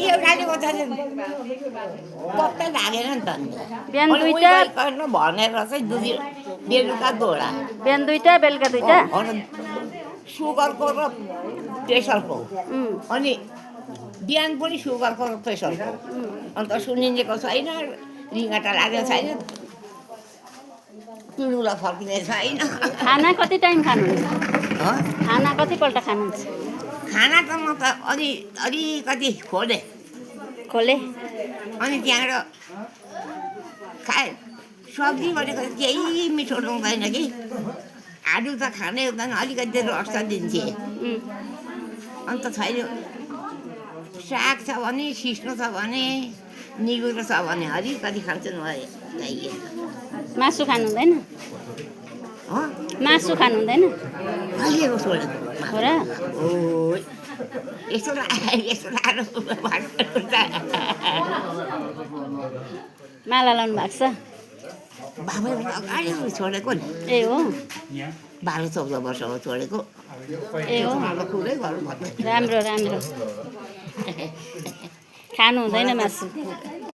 एउटाले गर्दा चाहिँ पत्ता लागेन नि त बिहान अनि दुईटा गर्नु भनेर चाहिँ बेलुका दोहोरा बिहान दुईटा बेलुका दुईटा सुगरको र प्रेसरको अनि बिहान पनि सुगरको र प्रेसरको अन्त सुनिएको छैन रिङ्गटा लागेको छैन पिँडुला फर्किने छैन खाना कति टाइम खानुहुन्छ हँ? खाना कतिपल्ट खानुहुन्छ खाना त म त अलिकति खोलेँ खोले अनि त्यहाँबाट खाएँ सब्जी भनेको केही मिठो लाउँदैन कि आलु त खानै हुँदैन अलिकति रस त दिन्थे अन्त छैन साग छ भने सिस्नो छ भने निगुरो छ भने अलिकति खान्छु नभए चाहिए मासु खानु हुँदैन हो मासु खानु हुँदैन कहिलेको छोडेको हो र ओइ यस्तो लाएर माला लाउनु भएको छ बाबै अगाडि छोडेको नि ए हो 12-14 वर्ष हो छोडेको ए हो कुरै गर्नु पर्दैन राम्रो राम्रो खानु हुँदैन मासु